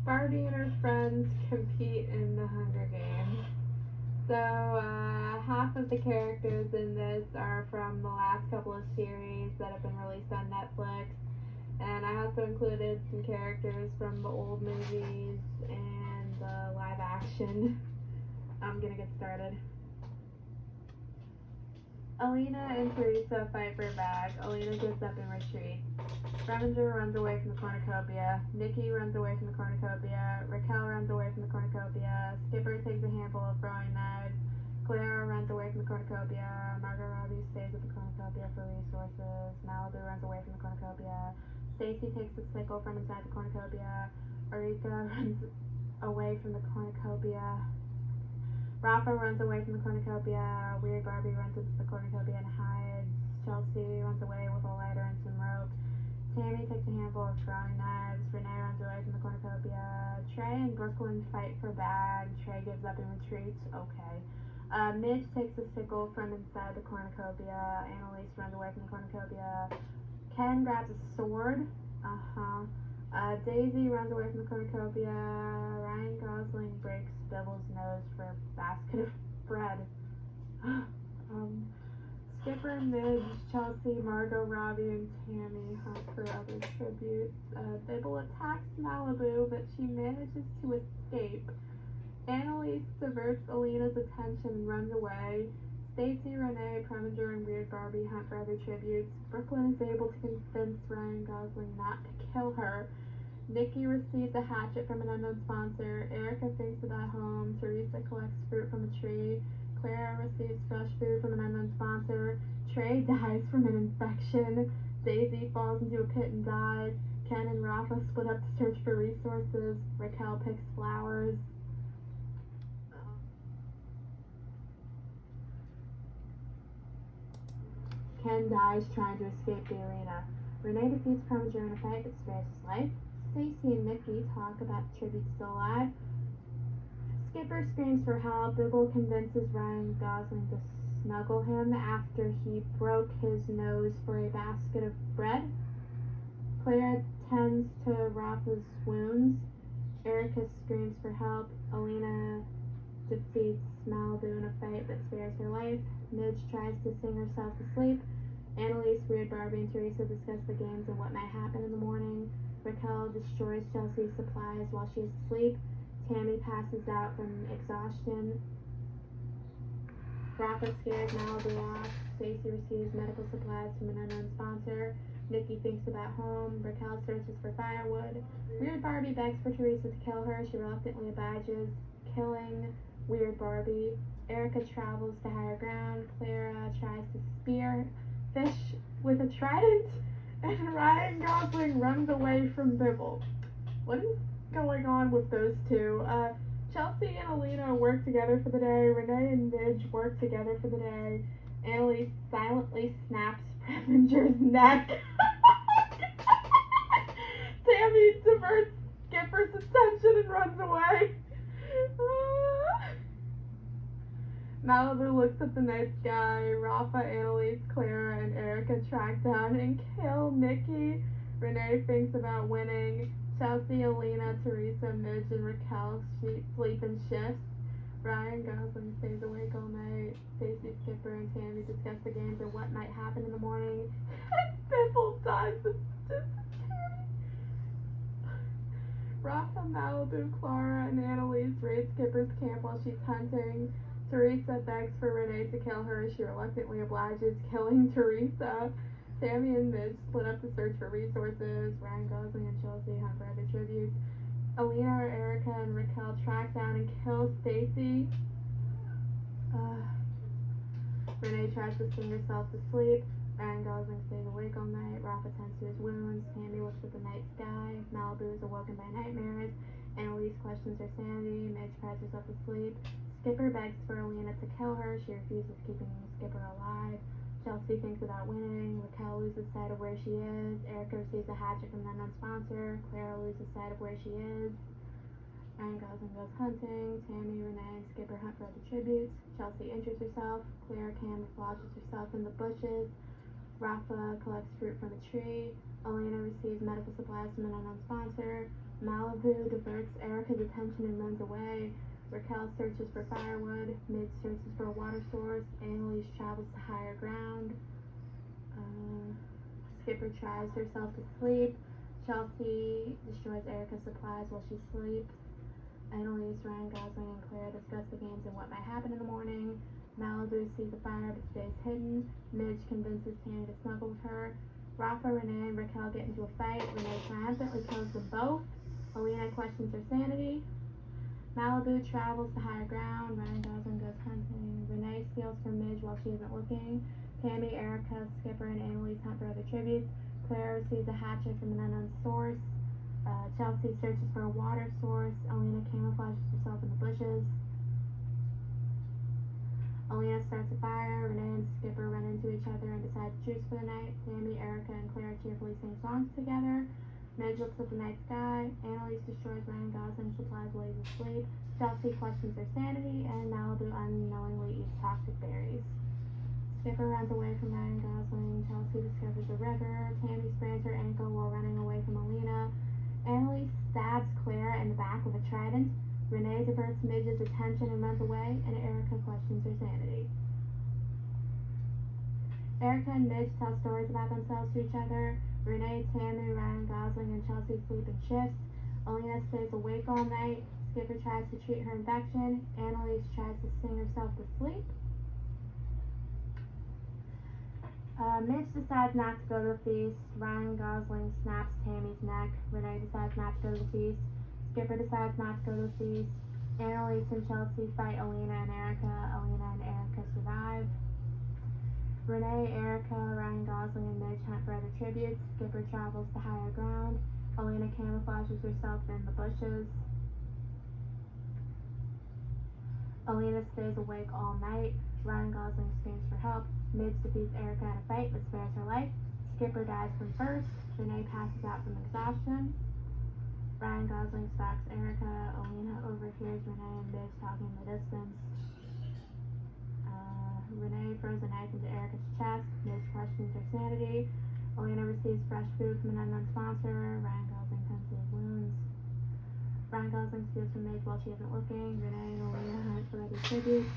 Barbie and her friends compete in the Hunger Games. So, half of the characters in this are from the last couple of series that have been released on Netflix. And I also included some characters from the old movies and the live action. I'm gonna get started. Alina and Teresa fight for a bag. Alina gives up and retreats. Preminger runs away from the cornucopia. Nikki runs away from the cornucopia. Raquel runs away from the cornucopia. Skipper takes a handful of throwing knives. Clara runs away from the cornucopia. Margot Robbie stays at the cornucopia for resources. Malibu runs away from the cornucopia. Stacy takes the sickle from inside the cornucopia. Eureka runs away from the cornucopia. Rafa runs away from the cornucopia. Weird Barbie runs into the cornucopia and hides. Chelsea runs away with a lighter and some rope. Tammy takes a handful of throwing knives. Renee runs away from the cornucopia. Trey and Brooklyn fight for bag. Trey gives up and retreats. Okay. Midge takes a sickle from inside the cornucopia. Annalise runs away from the cornucopia. Ken grabs a sword. Daisy runs away from the cornucopia. Ryan Gosling breaks Devil's nose for a basket of bread. Skipper, Midge, Chelsea, Margot, Robbie, and Tammy hunt for other tributes. Bibble attacks Malibu, but she manages to escape. Annalise diverts Alina's attention and runs away. Stacy, Renee, Preminger, and Weird Barbie hunt for other tributes. Brooklyn is able to convince Ryan Gosling not to kill her. Nikki receives a hatchet from an unknown sponsor. Erica thinks about home. Teresa collects fruit from a tree. Clara receives fresh food from an unknown sponsor. Trey dies from an infection. Daisy falls into a pit and dies. Ken and Rafa split up to search for resources. Raquel picks flowers. Ken dies trying to escape the arena. Renee defeats Preminger in a fight that spares his life. Stacy and Nikki talk about the tribute still alive. Skipper screams for help. Bibble convinces Ryan Gosling to snuggle him after he broke his nose for a basket of bread. Clara tends to Rafa's wounds. Erica screams for help. Alina defeats Malibu in a fight that spares her life. Midge tries to sing herself to sleep. Annalise, Weird Barbie, and Teresa discuss the games and what might happen in the morning. Raquel destroys Chelsea's supplies while she is asleep. Tammy passes out from exhaustion. Rafa scares Malibu off. Stacy receives medical supplies from an unknown sponsor. Nikki thinks about home. Raquel searches for firewood. Weird Barbie begs for Teresa to kill her. She reluctantly obliges, killing Weird Barbie. Erica travels to higher ground. Clara tries to spear fish with a trident. And Ryan Gosling runs away from Bibble. What is going on with those two? Chelsea and Alina work together for the day. Renee and Midge work together for the day. Annalise silently snaps Preminger's neck. Tammy diverts Skipper's attention and runs away. Malibu looks at the night sky. Rafa, Annalise, Clara, and Erica track down and kill Nikki. Renee thinks about winning. Chelsea, Alina, Teresa, Midge, and Raquel sleep in shifts. Ryan Gosling stays awake all night. Stacy, Skipper, and Tammy discuss the games and what might happen in the morning. Bibble dies of dysentery. Rafa, Malibu, Clara, and Annalise raid Skipper's camp while she's hunting. Teresa begs for Renee to kill her. She reluctantly obliges, killing Teresa. Tammy and Midge split up to search for resources. Ryan Gosling and Chelsea hunt for other tributes. Alina, Erica, and Raquel track down and kill Stacy. Renee tries to sing herself to sleep. Ryan Gosling stays awake all night. Rafa tends to his wounds. Tammy looks at the night sky. Malibu is awoken by nightmares. Annalise questions her sanity. Midge cries herself to sleep. Skipper begs for Alina to kill her. She refuses, keeping Skipper alive. Chelsea thinks about winning. Raquel loses sight of where she is. Erica receives a hatchet from an unknown sponsor. Clara loses sight of where she is. Ryan Gosling goes hunting. Tammy, Renee, and Skipper hunt for other tributes. Chelsea injures herself. Clara camouflages herself in the bushes. Rafa collects fruit from a tree. Elena receives medical supplies from an unknown sponsor. Malibu diverts Erica's attention and runs away. Raquel searches for firewood. Midge searches for a water source. Annalise travels to higher ground. Skipper tries herself to sleep. Chelsea destroys Erica's supplies while she sleeps. Annalise, Ryan Gosling, and Claire discuss the games and what might happen in the morning. Malibu sees a fire but stays hidden. Midge convinces Tammy to snuggle with her. Rafa, Renee, and Raquel get into a fight. Renee triumphantly kills them both. Alina questions her sanity. Malibu travels to higher ground. Ryan Gosling goes hunting. Renee steals from Midge while she isn't looking. Tammy, Erica, Skipper, and Annalise hunt for other tributes. Claire receives a hatchet from an unknown source. Chelsea searches for a water source. Alina camouflages herself in the bushes. Alina starts a fire. Renee and Skipper run into each other and decide to choose for the night. Tammy, Erica, and Claire cheerfully sing songs together. Midge looks at the night sky. Annalise destroys Ryan Gosling's supplies while he's asleep. Chelsea questions her sanity, and Malibu unknowingly eats toxic berries. Skipper runs away from Ryan Gosling. Chelsea discovers a river. Tammy sprains her ankle while running away from Alina. Annalise stabs Claire in the back with a trident. Renee diverts Midge's attention and runs away, and Erica questions her sanity. Erica and Midge tell stories about themselves to each other. Renee, Tammy, Ryan Gosling, and Chelsea sleep in shifts. Alina stays awake all night. Skipper tries to treat her infection. Annalise tries to sing herself to sleep. Midge decides not to go to the feast. Ryan Gosling snaps Tammy's neck. Renee decides not to go to the feast. Skipper decides not to go to the feast. Annalise and Chelsea fight Alina and Erica. Alina and Erica survive. Renee, Erica, Ryan Gosling, and Midge hunt for other tributes. Skipper travels to higher ground. Alina camouflages herself in the bushes. Alina stays awake all night. Ryan Gosling screams for help. Midge defeats Erica in a fight but spares her life. Skipper dies from thirst. Renee passes out from exhaustion. Ryan Gosling stalks Erica. Alina overhears Renee and Midge talking in the distance. Renee throws a knife into Erica's chest. Midge questions her sanity. Alina receives fresh food from an unknown sponsor. Ryan Gosling tends to his wounds. Ryan Gosling steals from Midge while she isn't looking. Renee and Alina hunt for other tributes.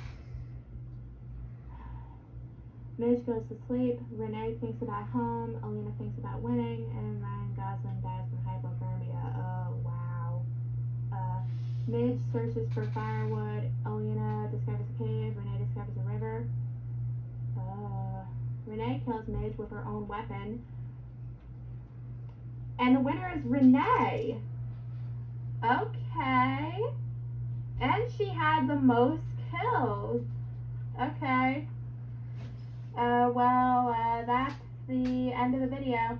Midge goes to sleep. Renee thinks about home. Alina thinks about winning. And Ryan Gosling dies from hypothermia. Oh, wow. Midge searches for firewood. Alina discovers a cave. Renee discovers a river. Renee kills Midge with her own weapon. And the winner is Renee. Okay. And she had the most kills. Okay. That's the end of the video.